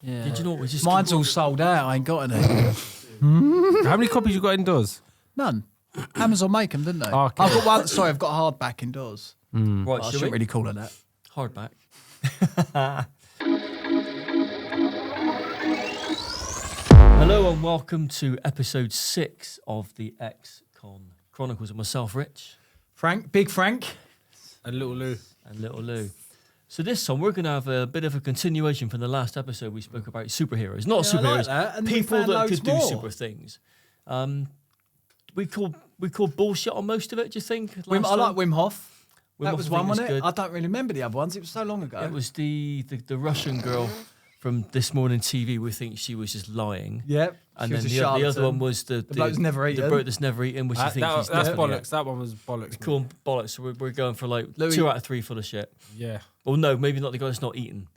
Yeah. Did you know what? We just Mine's all sold out. I ain't got any. How many copies you got indoors? None. Amazon make them, didn't they? Okay. I've got one. Sorry, I've got a hardback indoors. right. I Should shouldn't we? really call it that. Hardback. Hello and welcome to episode 6 of the Ex-Con Chronicles with myself, Rich. Frank, Big Frank. And little Lou. And little Lou. So this time we're going to have a bit of a continuation from the last episode we spoke about superheroes. Not Yeah, I like superheroes, that, and we people found that loads could do more. super things. We called bullshit on most of it, do you think? I like time? Wim Hof. Wim That Hof, was I think, one, was wasn't it? good. I don't really remember the other ones. It was so long ago. It was the Russian girl from This Morning TV. We think she was just lying. Yep. And She was then a the other charlatan. one was the bloke that's never eaten. The bloke that's never eaten, which you think he's That's definitely bollocks. That one was bollocks. cool bollocks. So we're going for like Louis- 2 out of 3 full of shit. Yeah. Well, no, maybe not the guy that's not eating.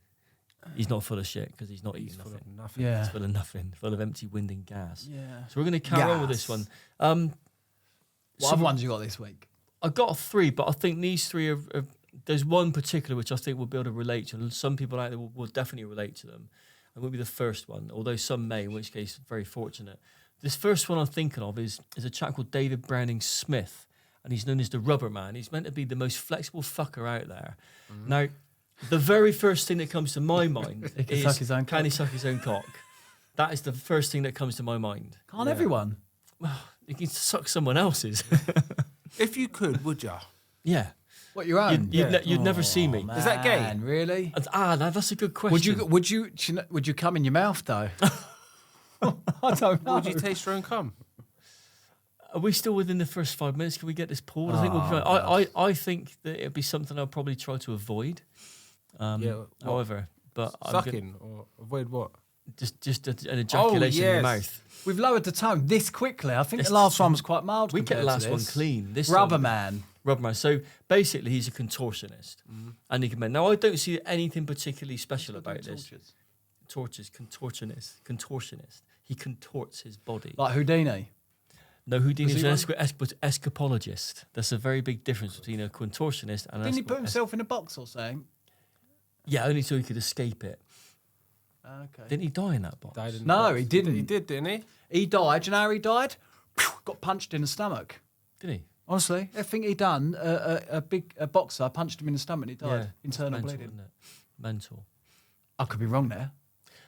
He's not full of shit because he's not eating Full nothing. of nothing. Yeah. He's full of nothing, full of empty wind and gas. Yeah. So we're going to carry on with this Gas. one. What so other ones you got this week? I got 3, but I think these 3 are there's one particular which I think we'll be able to relate to. And some people out there will definitely relate to them. And will be the first one, although some may, in which case, very fortunate. This first one I'm thinking of is a chap called David Browning Smith, and he's known as the Rubber Man. He's meant to be the most flexible fucker out there. Now, the very first thing that comes to my mind He can is, suck his own can cock. he suck his own cock? That is the first thing that comes to my mind. Can't everyone? He can suck someone else's. If you could, would you? Yeah. What, your own? You'd never see me. Is that gay? Man, really? Now that's a good question. Would you come in your mouth though? I don't know. Would you taste your own cum? Are we still within the first 5 minutes? Can we get this pulled? I think we'll be fine. I think that it'd be something I'll probably try to avoid. What? However, but Sucking or avoid what? just an ejaculation in yes. the mouth. We've lowered the tone this quickly. I think the last one was quite mild. We get the compared last to one this. clean. This Rubber time- Man. Rubber Man. So basically, he's a contortionist, and he can bend. Now, I don't see anything particularly special about this. Contortionist. He contorts his body. Like Houdini. No, Houdini's Was an he escapologist. That's a very big difference between a contortionist and Didn't he put himself in a box or something? Yeah, only so he could escape it. Okay. Didn't he die in that box? Died in the No, box. he didn't. He did, didn't he? He died. Do you know how he died? Got punched in the stomach. Did he? Honestly, everything he done, a boxer punched him in the stomach and he died. Internal mental, bleeding. isn't it? Mental. I could be wrong there.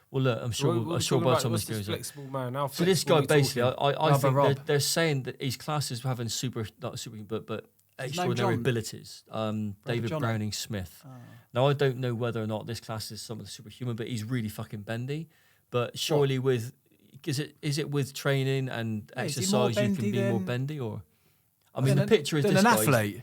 Well, look, I'm sure. What I'm sure by the time what's this this goes on. flexible man? How So this flexible guy are we basically, talking? I think Rob. they're saying that he's classed as having but extraordinary John? abilities. David Johnny? Browning Smith. Now I don't know whether or not this class is some of the superhuman, but he's really fucking bendy. But surely is it with training and is he more exercise you can bendy be more than- bendy, or I mean the picture is Than this an guy. athlete.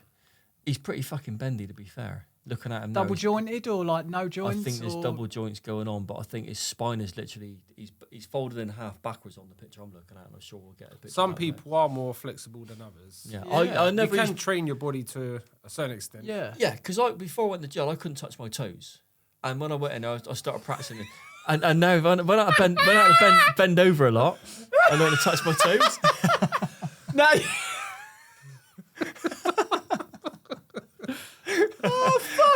He's pretty fucking bendy, to be fair. Looking at him now, Double jointed or like no joints? I think there's or... double joints going on, but I think his spine is literally he's folded in half backwards on the picture I'm looking at, and I'm sure we'll get a picture. Some of that in a minute. people are more flexible than others. Yeah, Yeah. I never. You can train your body to a certain extent. Yeah. Yeah, because before I went to jail, I couldn't touch my toes, and when I went in, I started practicing it. And now when I bend over a lot, I learn to touch my toes. No.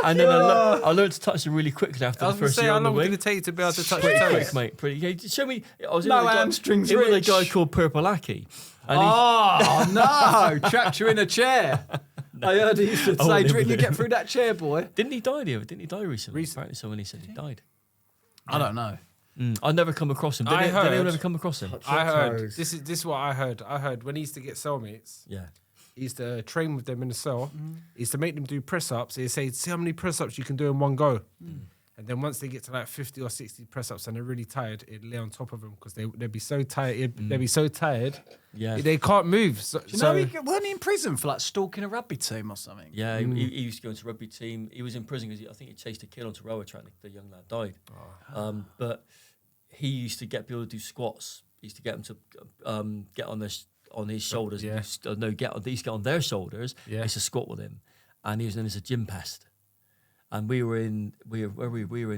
And then I learned to touch them really quickly after I the was going to first say, year how on the long did wing. it take you to be able to touch Pretty your quick, toes? mate. Pretty. Yeah, show me. I was in No with a guy, hamstrings, in with a Rich. guy called Purple Aki. And Oh, no. Trapped you in a chair. I heard he used to I say, won't didn't live you with get him. through that chair, boy? didn't he die there? Didn't he die recently? Apparently someone said he died. I don't know. I'd never come across him. Did I anyone heard- ever come across him? I heard, toes. this is what I heard. I heard when he used to get cellmates, Yeah. he used to train with them in the cell. He used to make them do press-ups. He'd say, see how many press-ups you can do in one go. And then once they get to like 50 or 60 press-ups and they're really tired, he'd lay on top of them because they'd be so tired. They'd be so tired, Yeah. they can't move. So, You know, weren't he in prison for like stalking a rugby team or something? Yeah, he used to go into rugby team. He was in prison because I think he chased a kid onto railway track. The young lad died. But he used to get people to do squats. He used to get them to get on his shoulders. Yeah. Get on their shoulders. Yeah. He used to squat with him, and he was known as a gym pest. And we were in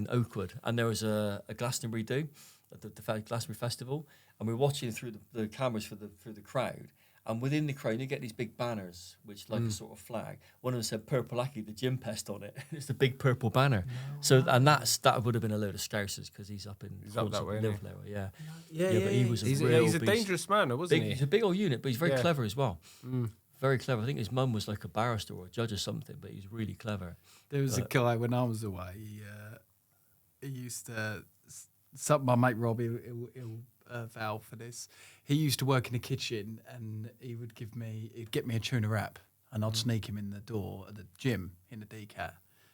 Oakwood, and there was a Glastonbury do, at the Glastonbury Festival, and we were watching through the cameras through the crowd, And within the crane, you get these big banners, which like a sort of flag. One of them said "Purple Aki," the gym pest on it. It's the big purple banner. So, and that would have been a load of Scousers because he's up in that way, isn't he? Yeah. Yeah, But he was He's a real a beast. dangerous man, though, wasn't He's he? a big old unit, but he's very Yeah. clever as well. Very clever. I think his mum was like a barrister or a judge or something, but he's really clever. There was a guy when I was away. He used to. My mate Robbie, he'll vouch for this. He used to work in the kitchen, and he'd get me a tuna wrap, and I'd sneak him in the door at the gym in the DCAT.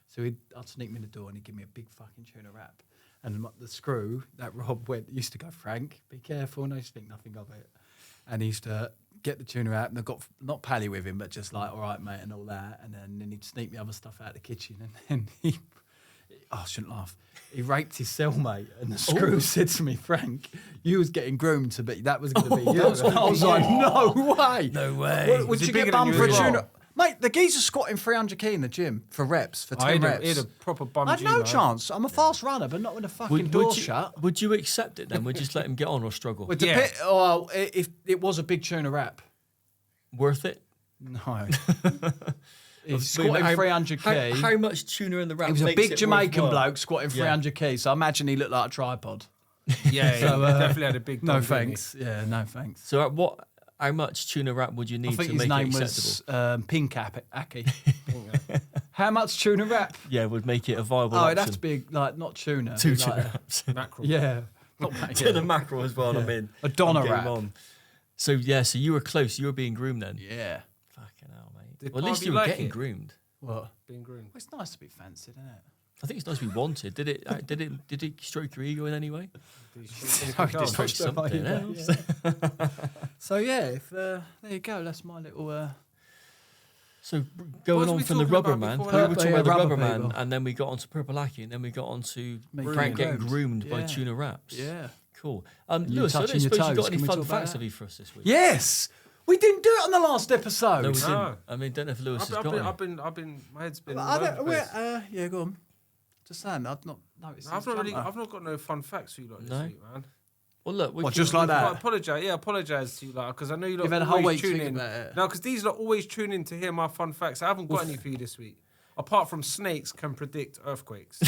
So I'd sneak him in the door, and he'd give me a big fucking tuna wrap. And the screw that Rob used to go, "Frank, be careful," and I used to think nothing of it. And he used to get the tuna out, and I got not pally with him, but just like, "All right, mate," and all that. And then he'd sneak the other stuff out of the kitchen, and then I shouldn't laugh. He raped his cellmate, and the screw said to me, "Frank, you was getting groomed to be. That was going to be you." I was like, "No way, No way. Would he you bigger get than bummed you for a as well? tuna?" Mate, the geezer squatting 300 in the gym for reps, for 10 reps. He had a proper bum I had G, no man. chance. I'm a fast runner, but not with a fucking door shut. Would you accept it then? Would you just let him get on or struggle? Would Yeah. if it was a big tuna wrap, Worth it? no. He's I mean, squatting 300 How much tuna in the wrap? He was a makes big it Jamaican worthwhile? bloke squatting Yeah. 300 so I imagine he looked like a tripod. Yeah, he definitely had a big No bum, didn't he? thanks. Yeah, no thanks. So how much tuna wrap would you I need think to his make name it was acceptable? Pink Aki. How much tuna wrap? Yeah, would make it a viable Oh, option. it'd have to be like not tuna. Two it'd be tuna like wraps. Mackerel. Yeah. Not To the mackerel as well, I'm in. A doner I'm game wrap. on. So you were close. You were being groomed then. Yeah. Fucking hell, mate. Did Well, at least Barbie you were like getting it? groomed. What? Being groomed. Well, it's nice to be fancied, isn't it? I think it's nice to be wanted. Did it stroke your ego in any way? Sorry, Did it stroke something else? So yeah, there you go. That's my little. So going was on we from the talking about rubber man, before we that? were talking Yeah, about the rubber rubber man, people. and then we got onto Purple Aki, and then we got onto Making Frank getting groomed. groomed by Yeah. tuna wraps. Yeah. Cool. you Lewis, I don't touching your suppose you've got toes. any Can we fun talk about facts that? of you for us this week? Yes, we didn't do it on the last episode. No, we No. didn't. I mean, don't know if Lewis has I've got been, any. I've been, my head's been. I all over don't, the place. yeah, go on. Just saying, I've not noticed. I've not got no fun facts for you lot this No? week, man. Well, look, we What, can- just like that? Apologise to you lot because I know you lot You've had a whole always week to tune think in. about it. No, because these lot always tune in to hear my fun facts. I haven't got any for you this week, apart from snakes can predict earthquakes.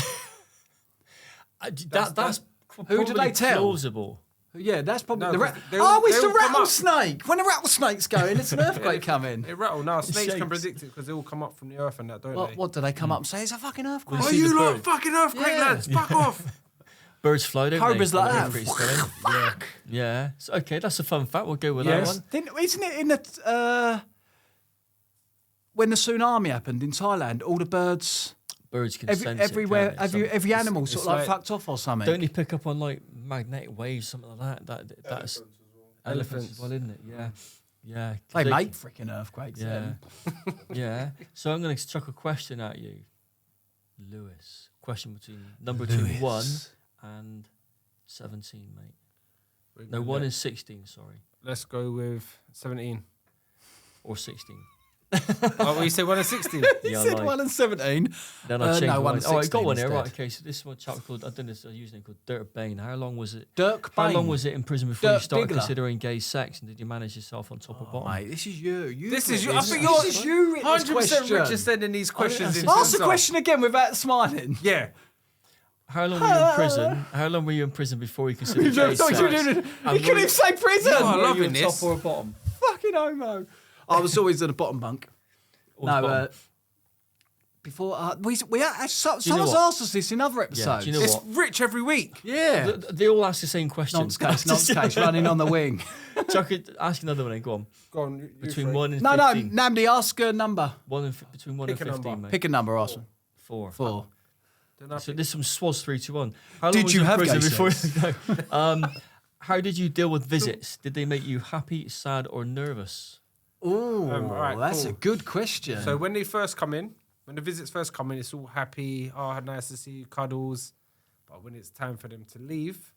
That's Who did they tell? plausible. Yeah, that's probably No, the 'cause it's they the all come up. rattlesnake. When the rattlesnake's going, it's an earthquake coming. They rattle. Now snakes shakes. can predict it because they all come up from the earth and that, don't they? What do they come up and say? It's a fucking earthquake. Well, Oh, see you the lot, bird. fucking earthquake Yeah. lads, fuck off. Birds fly, don't Cobras they? like They're that. pretty spelling. Yeah. So, okay, that's a fun fact. We'll go with that Yes. one. Isn't it in the when the tsunami happened in Thailand? All the birds, Birds can sense it, everywhere, can't they? every animal sort it's of like like- fucked off or something. Don't you pick up on like magnetic waves, something like that? That's elephants as well, isn't it? Yeah, yeah. 'Cause they make freaking earthquakes. Yeah, Then. yeah. So I'm going to chuck a question at you, Lewis. Question between 1 and 17, mate. No, 1 and 16. Sorry, Let's go with 17. or 16. Oh, well, you say 1 and 16? He Yeah, I said lied. 1 and 17. Then I changed no, 1 mine. and Oh, I 16 got one here. instead. Right. Okay. So this one chap called, I don't know, it's a username called Dirk Bain. How long was it? Dirk How Bain. long was it in prison before you Dirk started Diggler. considering gay sex, and did you manage yourself on top or bottom? Mate, this is you. This is you. I think This is you. written this 100% question. Rich is sending these questions in. Ask the question again without smiling. Yeah. How long were you in prison? How long were you in prison before you considered gay sex? You And couldn't were even say prison. No, I'm were you loving on this. top or bottom? Fucking homo. I was always at the bottom bunk. Or No, bottom? before we know someone's what? asked us this in other episodes. do you know It's what? Rich every week. Yeah. They all ask the same question. Nonce case, running on the wing. Chuck it, ask another one and go on. Go on. You Between three. 1 and No, 15. Namdi, ask a number. Between 1 Pick and a 15, number. mate. Pick a number, Austin. 4. 4. Then I So pick- this one swaz 3 to 1. How long Did was you in have prison gay before? sex? No. How did you deal with visits? Did they make you happy, sad, or nervous? Oh, alright, that's cool. a good question. So when they first come in, when the visits first come in, it's all happy. Oh, nice to see you, cuddles. But when it's time for them to leave,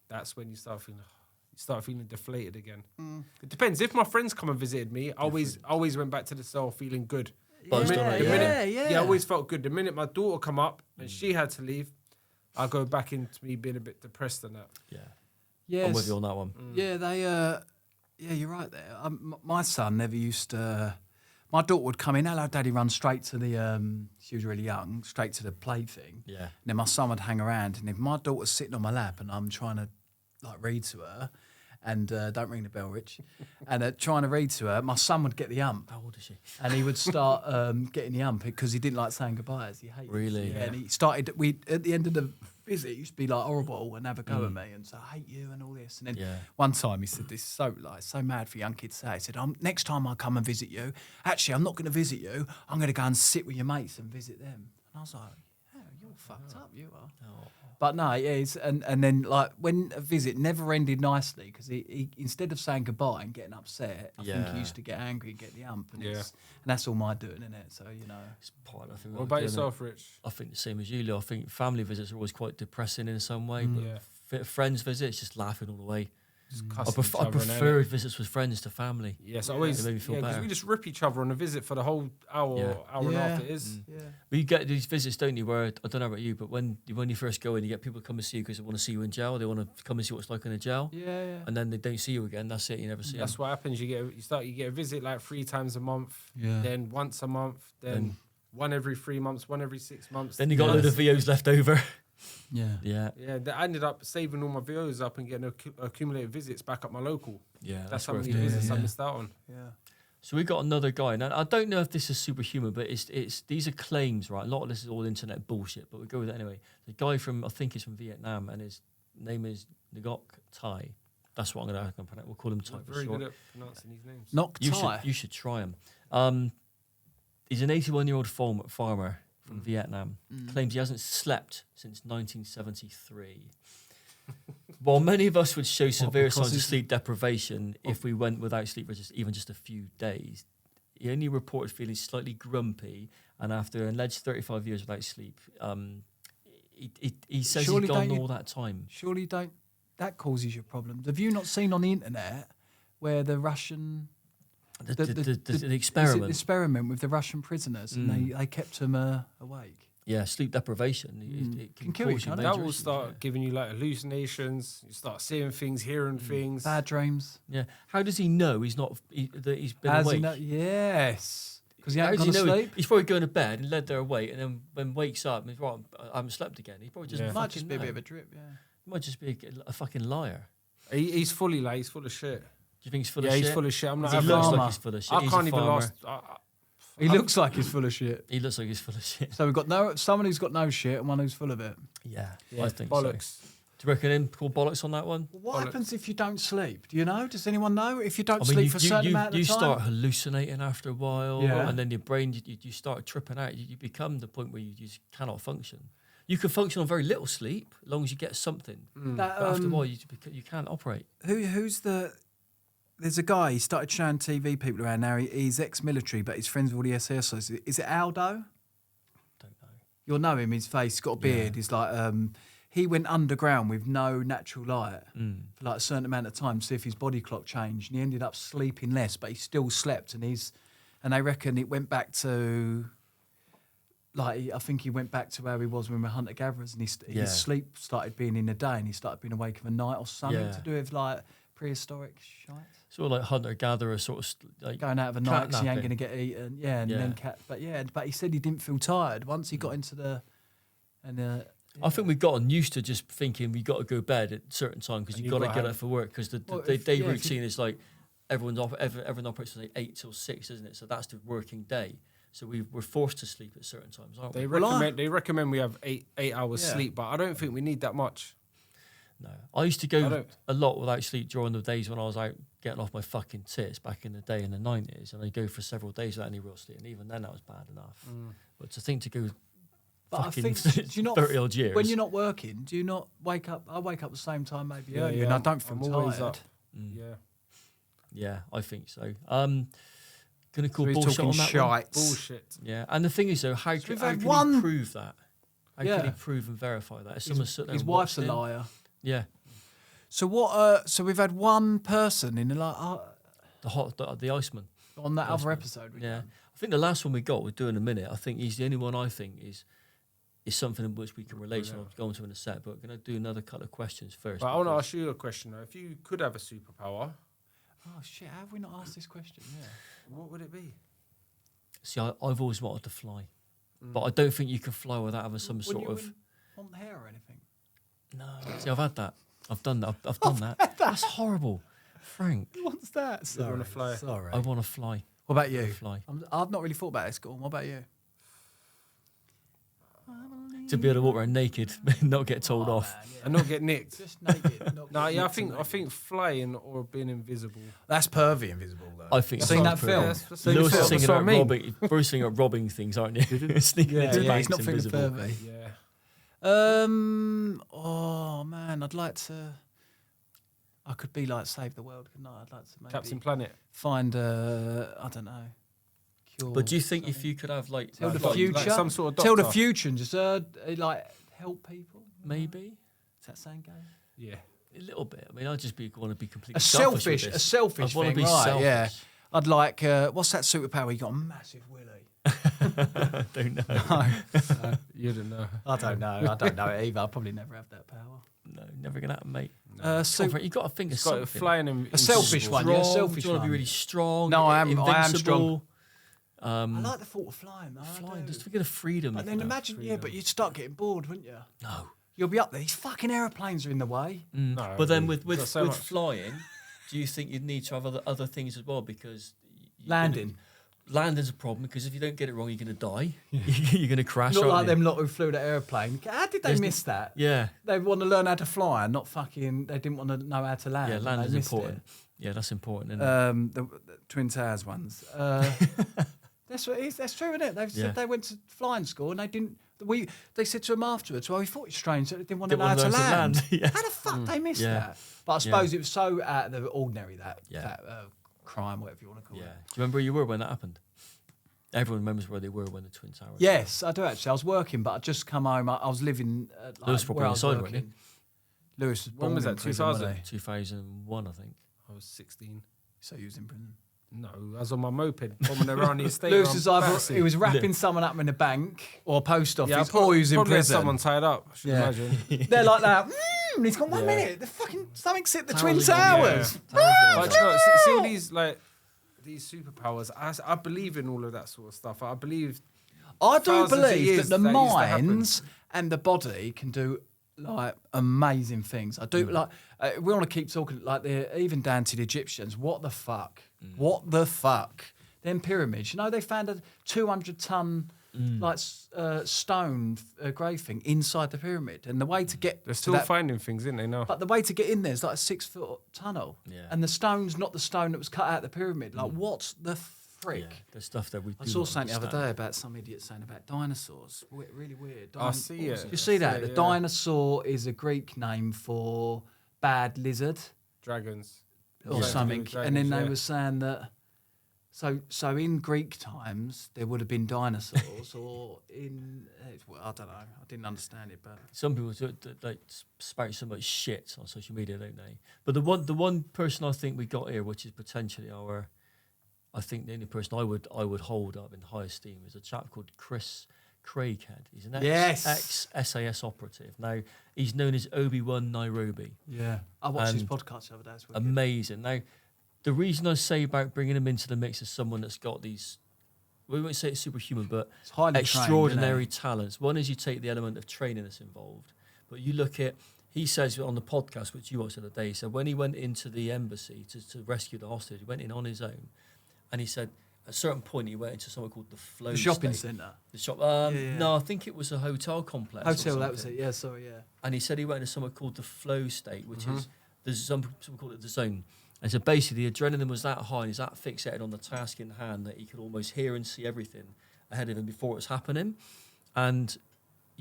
that's when you start feeling deflated again. It depends. If my friends come and visited me, I always went back to the cell feeling good. Buzzed on it, yeah. Yeah, I always felt good. The minute my daughter come up and she had to leave, I go back into me being a bit depressed and that. Yeah. yes. I'm with you on that one. Yeah, they. Yeah, you're right there. My son never used to. My daughter would come in, hello, Daddy, run straight to the. She was really young, straight to the play thing. Yeah. And then my son would hang around, and if my daughter's sitting on my lap and I'm trying to like read to her, and don't ring the bell, Rich, and trying to read to her, my son would get the ump. How old is she? And he would start getting the ump because he didn't like saying goodbyes. He hated it. Really? Yeah. And he started. We at the end of the visit, he used to be like horrible and have a go at me and say, I hate you and all this. And then one time he said, "This is so mad for young kids to say." He said, "Next time I come and visit you, actually I'm not going to visit you. I'm going to go and sit with your mates and visit them." And I was like, "Yeah, you're fucked up. You are." Oh. But no, yeah, and then like when a visit never ended nicely because he instead of saying goodbye and getting upset, I think he used to get angry and get the ump, and, and that's all my doing, isn't it? So It's part of it. What about yourself, Rich? I think the same as you, Lou. I think family visits are always quite depressing in some way, but friends visits, just laughing all the way. I prefer visits with friends to family. Yes, always. It made me feel better. Because we just rip each other on a visit for the whole hour and a half it is. Yeah. But you get these visits, don't you, where, I don't know about you, but when you first go in, you get people come and see you because they want to see you in jail. They want to come and see what it's like in a jail. Yeah. And then they don't see you again. That's it. You never see them. That's what happens. You get a visit like 3 times a month, then once a month, then one every 3 months, one every 6 months. Then you got a load of VOs left over. Yeah. I ended up saving all my VOs up and getting accumulated visits back up my local. Yeah, that's how many visits I missed out on. Yeah. So we got another guy. Now I don't know if this is superhuman, but it's these are claims, right? A lot of this is all internet bullshit, but we go with it anyway. The guy I think he's from Vietnam, and his name is Ngoc Thai. That's what I'm going to pronounce. We'll call him Thai for very short. good at pronouncing these names. Ngoc Thai. You should try him. He's an 81-year-old farmer from Vietnam. Claims he hasn't slept since 1973. While many of us would show severe signs of sleep deprivation if we went without sleep for even just a few days, he only reported feeling slightly grumpy, and after an alleged 35 years without sleep, he says he's gone all that time. Surely that causes you problems. Have you not seen on the internet where the Russian... The experiment. The experiment with the Russian prisoners, and they kept them awake. Yeah, sleep deprivation. It can kill you, cause can't it? That will start giving you like hallucinations. You start seeing things, hearing things. Bad dreams. Yeah. How does he know he's not that he's been How does awake? he know? Yes. Because he hasn't How gone does to he know? sleep. He's probably going to bed and led there awake, and then when wakes up, he's right. I haven't slept again. He probably just Might just be a bit of a drip. Yeah. He might just be a fucking liar. He's fully like, he's full of shit. Do you think he's full Yeah, of shit? he's full of shit. I'm not He having looks that. like he's full of shit. I He's can't a even farmer. last. He looks like he's full of shit. He looks like he's full of shit. So we've got someone who's got no shit and one who's full of it. Yeah, Yeah, I think bollocks. so. Do you reckon him call bollocks on that one? What happens if you don't sleep? Do you know? Does anyone know? If you don't I mean, sleep for a certain amount of time? You start hallucinating after a while, Yeah. and then your brain, you start tripping out. You become the point where you just cannot function. You can function on very little sleep, as long as you get something. That, But after a while, you can't operate. Who's the... There's a guy, he started showing TV people around now. He's ex-military, but he's friends with all the SAS. Is it Aldo? Don't know. You'll know him, his face, he's got a beard. He's like... he went underground with no natural light for like a certain amount of time to see if his body clock changed, and he ended up sleeping less, but he still slept, and they reckon it went back to like I think he went back to where he was when we were hunter gatherers, and his sleep started being in the day, and he started being awake in the night, or something to do with like prehistoric shite. Sort of like hunter gatherer, sort of like Going out of the night because he ain't catnapping. going to get eaten, then but he said he didn't feel tired once he got into the I think we've gotten used to just thinking we got to go to bed at a certain time because you've got to get up for work because the day routine is like everyone operates from like 8 till 6, isn't it? So that's the working day. So we're forced to sleep at certain times, aren't we? They recommend we have eight hours sleep, but I don't think we need that much. No, I used to go a lot without sleep during the days when I was out getting off my fucking tits back in the day in the 90s, and I'd go for several days without any real sleep, and even then that was bad enough. But to think to go But fucking I think, do you not, 30 odd years. when you're not working, do you not wake up? I wake up the same time, maybe earlier, yeah, and I don't feel I'm tired. always up. Yeah, I think so. Gonna call So he's bullshit talking on that shite. one. Bullshit. Yeah, and the thing is though, how we've can had he one- prove that? How can he prove and verify that? If someone sit there His and wife's a watched him? liar. Yeah, So what? So we've had one person in the the Iceman. on that other Iceman. episode. Yeah, I think the last one we got, we'll do in a minute. I think he's the only one I think is something in which we can relate to. I'll go into in a sec, but we're going to do another couple of questions first. But I want to ask you a question though. If you could have a superpower, Oh shit! How have we not asked this question? Yeah. What would it be? See, I've always wanted to fly, but I don't think you can fly without having some Wouldn't sort you of. want hair or anything? No, see, I've had that. I've done that. I've done that. That's horrible, Frank. What's that? You wanna fly? Sorry. I want to fly. What about you? Fly. I've not really thought about this. Go on. What about you? To be able to walk around naked, not get told off. Man, yeah. And not get nicked. Just naked. not No, get yeah, I nicked think naked. flying or being invisible. That's pervy invisible though. I think Seen so. that film? That's Lewis what is singing I about mean. robbing. Bruce singing about robbing things, aren't you? Sneaking Yeah, into yeah, banks he's not feeling invisible. pervy. Yeah. Oh man, I'd like to. I could be like save the world, couldn't I? I'd like to maybe Captain Planet. find I don't know. Cure. But do you think something. if you could have like Tell the Like future, some sort of tell the doctor. future, and just like help people? maybe Is that saying game? Yeah. a little bit? I mean, I'd just want to be completely A selfish. selfish, with a this. selfish I want to thing, be right? selfish. Yeah. I'd like. What's that superpower? You got a massive willy. I don't know. You don't know. I don't know. I don't know it either. I'll probably never have that power. No, never gonna happen, mate. So You've got to think of It's got something. flying in A selfish one, yeah, Strong, selfish do you want to one. be really strong? No, I am invincible? strong. I I like the thought of flying. Though, I flying. do. Just think of the freedom. But you then can have. imagine, yeah, but you'd start getting bored, wouldn't you? No. You'll be up there. These fucking aeroplanes are in the way. No, But then I with agree. Got so much. flying, do you think you'd need to have other things as well? Because Landing. Landing's a problem because if you don't get it wrong, you're going to die. You're going to crash. Not aren't like you? them lot who flew the airplane. How did they There's miss that? Yeah, They want to learn how to fly, and not fucking. They didn't want to know how to land. yeah. and Landing's they missed important. Yeah, that's important. Isn't It. The Twin Towers ones. That's what it is. That's true, isn't it? They've Yeah. said they went to flying school and they didn't. They said to them afterwards, "Well, we thought it's strange that they didn't want to Didn't know how want to to learn to land. land, yeah. How the fuck they missed Yeah. that?" But I suppose it was so out of the ordinary that Yeah. that crime, whatever you want to call yeah. it. Do you remember where you were when that happened? Everyone remembers where they were when the Twin Towers. Yes, I do actually. I was working, but I just come home. I was living. Like, Lewis probably where I was inside, working. wasn't Lewis was When born was in that, prison, 2000? wasn't he? 2001, I think. I was 16. So he was in prison. No, I was on my moped bombing around the estate. Lewis around was either Battersea. he was wrapping someone up in a bank or a post office, Yeah, or he was in probably had prison. someone tied up. I should Yeah. imagine. They're like that. And he's gone 1 Yeah. minute. The fucking something's hit the Towers Twin are gone, Towers. But you know, see all these these superpowers. I believe in all of that sort of stuff. I believe. I do Thousands of believe years that the that used to happen. minds and the body can do like amazing things. I do like. We want to keep talking like even down to the Egyptians. What the fuck? What the fuck? Them pyramids. You know they found a 200-ton stone grave thing inside the pyramid, and the way to get They're to still that, finding things, isn't they? Now. but the way to get in there is like a 6-foot tunnel, Yeah. and the stone's not the stone that was cut out of the pyramid. Like what the frick? Yeah, the stuff that we. I do saw not something the other understand. day about some idiot saying about dinosaurs. Really weird. I see it. You see that? Yeah, The yeah. dinosaur is a Greek name for bad lizard Dragons. or Yeah. something. Dragons, And then they yeah. were saying that. So in Greek times there would have been dinosaurs, or in well, I don't know. I didn't understand it, but Some people like spout so much shit on social media, don't they? But the one person I think we got here, which is potentially I think the only person I would hold up in high esteem is a chap called Chris Craighead. He's an ex SAS operative. Now he's known as Obi-Wan Nairobi. yeah, I watched his And podcast the other day. It's wicked. Amazing. Now, the reason I say about bringing him into the mix is someone that's got these. We won't say it's superhuman, but It's highly extraordinary trained, talents. One is you take the element of training that's involved, but you look at. He says on the podcast, which you watched the other day, he said when he went into the embassy to rescue the hostage, he went in on his own, and he said at a certain point he went into something called the flow The shopping state. centre. The shop. yeah. No, I think it was a hotel complex. or Hotel, that was something. it. Yeah, sorry, yeah. And he said he went into something called the flow state, which is there's some call it the zone. And so basically, the adrenaline was that high, and he's that fixated on the task in hand that he could almost hear and see everything ahead of him before it was happening. And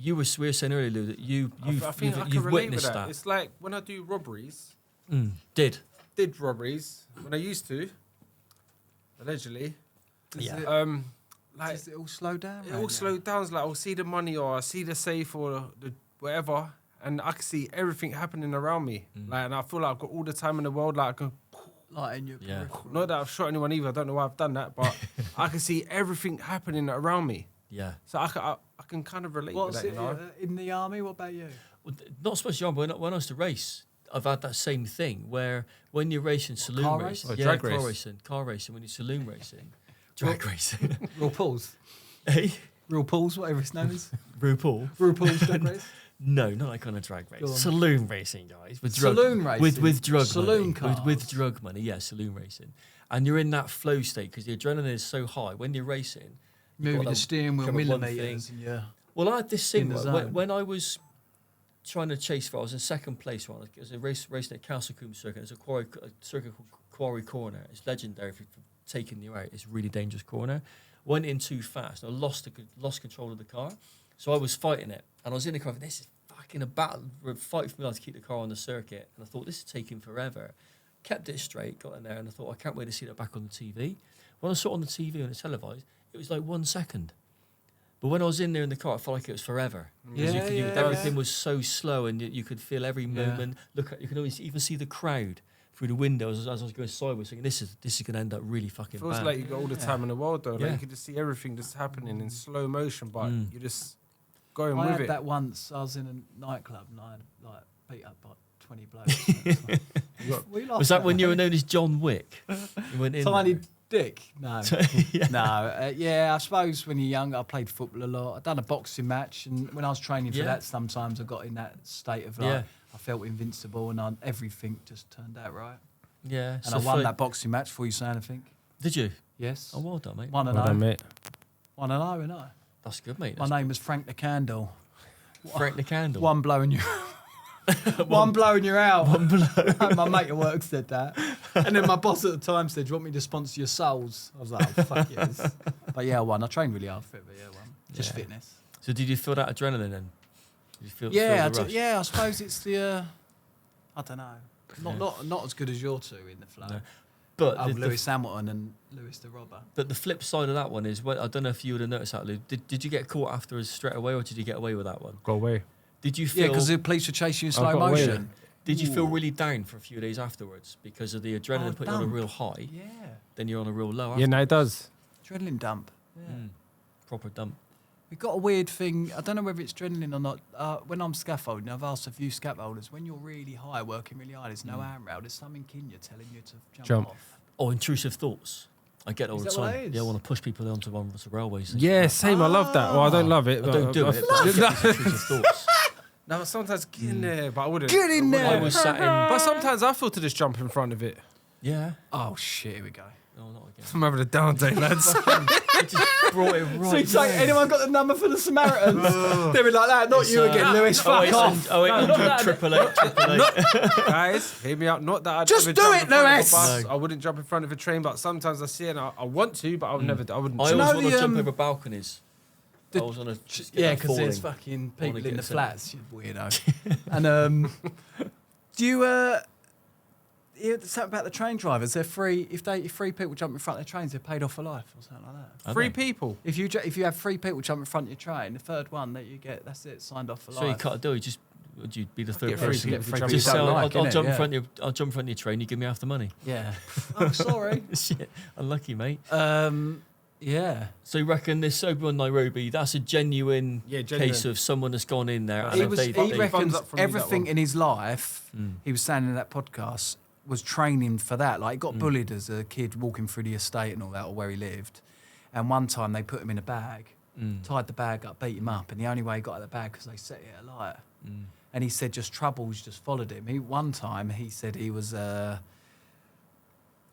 we were saying earlier, Lou, that I think I can you've relate with witnessed that. that. It's like when I do robberies. Did Robberies when I used to. Allegedly. yeah. Like Does it all slow down? it all slowed down. It's like I'll see the money or I see the safe or the whatever, and I can see everything happening around me. Like, and I feel like I've got all the time in the world. Like, I can, Like in your Yeah. peripheral. not that I've shot anyone either. I don't know why I've done that, but I can see everything happening around me. Yeah. So I can kind of relate What's with that. it You know? in the army? What about you? Well, not so much young, but when I was to race, I've had that same thing where when you're racing saloon car racing, race? yeah, Drag car race? racing, when you're saloon racing, drag racing, Real pools. hey, Real pools, whatever its name is. RuPaul. RuPaul's drag race. No, not that kind of drag race. Go on. Saloon racing, guys. With Saloon racing? with drug Saloon money. With cars? drug money, yeah, saloon racing. And you're in that flow state because the adrenaline is so high. When you're racing, you've Moving got the that steering wheel kind of one millimetres. thing. Yeah. Well, I had this thing In the when, zone. when I was trying to chase for, I was in second place. Right? It was a racing at Castlecombe Circuit. It's a circuit called Quarry Corner. It's legendary for taking you out. It's a really dangerous corner. Went in too fast. I lost control of the car. So I was fighting it. And I was in the car, this is fucking a battle, fight for me to keep the car on the circuit. And I thought, this is taking forever. Kept it straight, got in there, and I thought, I can't wait to see that back on the TV. When I saw it on the TV and it's televised, it was like 1 second. But when I was in there in the car, I felt like it was forever. Because everything was so slow, and you could feel every movement. You can always even see the crowd through the windows as I was going sideways, thinking, this is going to end up really fucking Feels bad. like you got all the time in the world, though. Yeah. Like you can just see everything just happening in slow motion, but you're just going I with had it. that once. I was in a nightclub and I had beat up by 20 blokes. Was that when you were known as John Wick? You went in Tiny there. dick? No. No. I suppose when you're young, I played football a lot. I'd done a boxing match, and when I was training for that, sometimes I got in that state of like, I felt invincible, and everything just turned out right. Yeah. And I won that boxing match before you say anything. Did you? Yes. Oh, well done, mate. 1-0. Well done, mate. 1-0, innit? That's good, mate. My name was Frank the Candle. Frank the Candle. One blow and you one blow and you're out. One blow. My mate at work said that. And then my boss at the time said, do you want me to sponsor your souls? I was like, oh, fuck yes. But yeah, I won. I trained really hard for it, but yeah, I won. Just fitness. So did you feel that adrenaline then? Did you feel, Yeah, feel the rush? I suppose it's the, I don't know. Not as good as your two in the flow. No. But Lewis Hamilton and Lewis the Robber. But the flip side of that one is, I don't know if you would have noticed that, Lou. Did you get caught afterwards straight away, or did you get away with that one? Go away. Did you feel? Yeah, because the police were chasing you in slow got away. motion. Did you feel really down for a few days afterwards because of the adrenaline putting you on a dump. real high? Yeah. Then you're on a real low. Yeah, no, it does. Adrenaline dump. Yeah. Proper dump. We got a weird thing. I don't know whether it's adrenaline or not. When I'm scaffolding, I've asked a few scaffolders, when you're really high, working really hard, there's no handrail, there's something in you telling you to jump off. Or intrusive thoughts. I get it all Is the that what time. it is? Yeah, I want to push people onto railways. Yeah, same. I love that. Well, I don't love it. I don't do it. But I get these intrusive thoughts. No, sometimes get in there, but I wouldn't. Get in there! I was sat in. But sometimes I feel to just jump in front of it. Yeah. Oh, shit, here we go. No, not again. I'm having a down day, lads. It just brought it right. So it's like, anyone got the number for the Samaritans? They'd be like that, not It's, you again, Lewis, fuck off. Oh, wait, 888. Guys, hear me out. Not that I'd Just ever do jump it, in front of a Lewis! bus. No. I wouldn't jump in front of a train, but sometimes I see it and I want to, but I would never. I wouldn't. I jump. always know want to the, jump over balconies. I always want to Yeah, because there's fucking people in the flats, you weirdo. And do you hear something about the train drivers? They're free if three people jump in front of their trains, they're paid off for life or something like that. Three people. If you have three people jump in front of your train, the third one that you get, that's it, signed off for life. So you can't do it. Would you be the third get free person? people to Free jump Just in say, don't I'll like, jump innit? in front of I'll jump in front of your train. You give me half the money. Yeah. Oh, sorry. Shit, unlucky, mate. Yeah. So you reckon this Obi-Wan Nairobi? That's a genuine genuine. case of someone that's gone in there. He and was. they, He they, reckons Thumbs up from me, that everything one. in his life. He was saying in that podcast was training for that. Like he got bullied as a kid walking through the estate and all that, or where he lived. And one time they put him in a bag, tied the bag up, beat him up, and the only way he got out of the bag because they set it alight. And he said just troubles just followed him. One time he said he was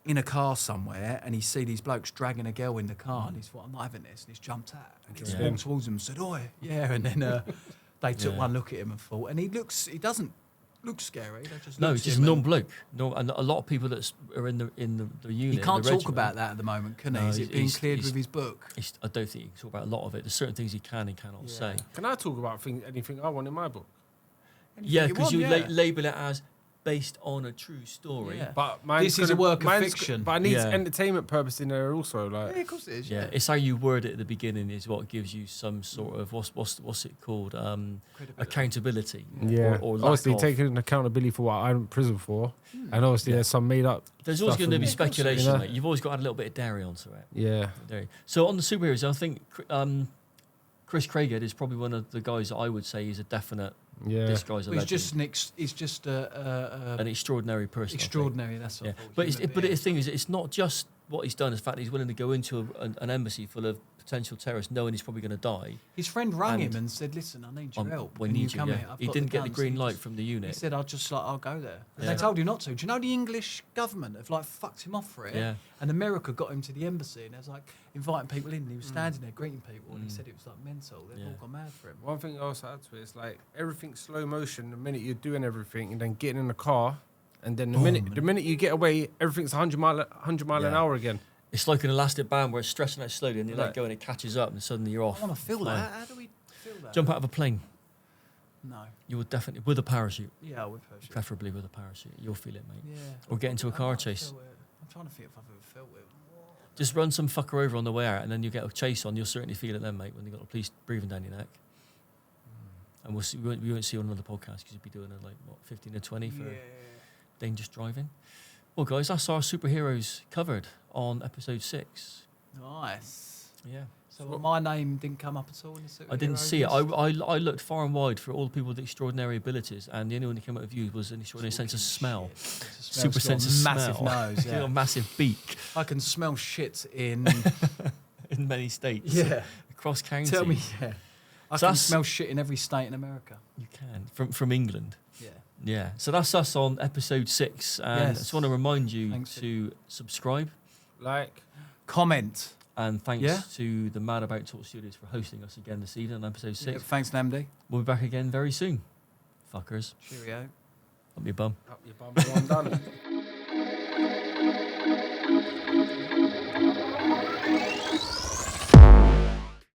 in a car somewhere and he see these blokes dragging a girl in the car and he's thought, I'm not having this, and he's jumped out and just walked towards them and said, oi, yeah, and then they took one look at him and thought, and he doesn't look scary. They just no, look it's at just him and- non-bloke. No, and a lot of people that are in the unit. He can't the talk regiment, about that at the moment, can he? No, Is it being he's- cleared he's- with his book? I don't think he can talk about a lot of it. There's certain things he can and cannot say. Can I talk about anything I want in my book? Yeah, you because want, you yeah. label it as based on a true story. Yeah. But This is a work of fiction. But I need Yeah. entertainment purpose in there also. Like, Yeah, of course it is. Yeah, it's how you word it at the beginning is what gives you some sort of what's it called accountability. yeah. or lack Obviously, of. taking accountability for what I'm in prison for, and obviously there's some made up. There's always stuff going to in- be Yeah, of course, speculation. you know. Mate. You've always got to add a little bit of dairy onto it. Yeah. Dairy. So on the superheroes, I think Chris Craighead is probably one of the guys that I would say is a definite Yeah. this guy's a Well, legend. he's just An extraordinary person. I think. extraordinary. That's Yeah. what. But the thing is, it's not just what he's done. It's the fact that he's willing to go into an embassy full of potential terrorists, knowing he's probably going to die. His friend rang and- him and said, "Listen, I need your help. We Can need you. come Yeah. here? I've He got didn't get the guns." green He light just- from the He unit. said, I'll go there. And Yeah. they told you not to. Do you know the English government have like fucked him off for it? Yeah. And America got him to the embassy and they was like inviting people in. And he was standing there greeting people and he said it was like mental. They've all gone mad for him. One thing I also add to it is like everything's slow motion. The minute you're doing everything, and then getting in the car, and then the minute you get away, everything's 100 mile an Yeah. hour again. It's like an elastic band where it's stretching out slowly, and you let Right. go, and it catches up, and suddenly you're off. I want to feel flying. that. How do we feel that? Jump out of a plane. No. You would definitely with a parachute, Yeah, I would push it. preferably with a parachute. You'll feel it, mate. Yeah. Or get into a I car might chase. feel it. I'm trying to think if I've ever felt it. Just run some fucker over on the way out, and then you get a chase on. You'll certainly feel it then, mate, when you got the police breathing down your neck. And we'll see, we won't see you on another podcast because you'll be doing 15 or 20 for dangerous driving. Well, guys, that's our superheroes covered on episode 6. Nice. Yeah. So my name didn't come up at all in the I didn't superhero see it. list? I looked far and wide for all the people with extraordinary abilities, and the only one that came out of you was an extraordinary sense of smell. Super sense of massive smell. nose. He's got a Yeah. massive beak I can smell shit in. in many states. Yeah. Across county. Tell me. Yeah. I So can that's- smell shit in every state in America. You can. From England. Yeah. Yeah. So that's us on episode 6. And I Yes. just want to remind you Thanks. to subscribe. Like, Comment. And thanks Yeah. to the Mad About Talk Studios for hosting us again this evening on episode 6. Yeah, thanks, Namdi. We'll be back again very soon. Fuckers. Cheerio. Up your bum. up your bum, one done.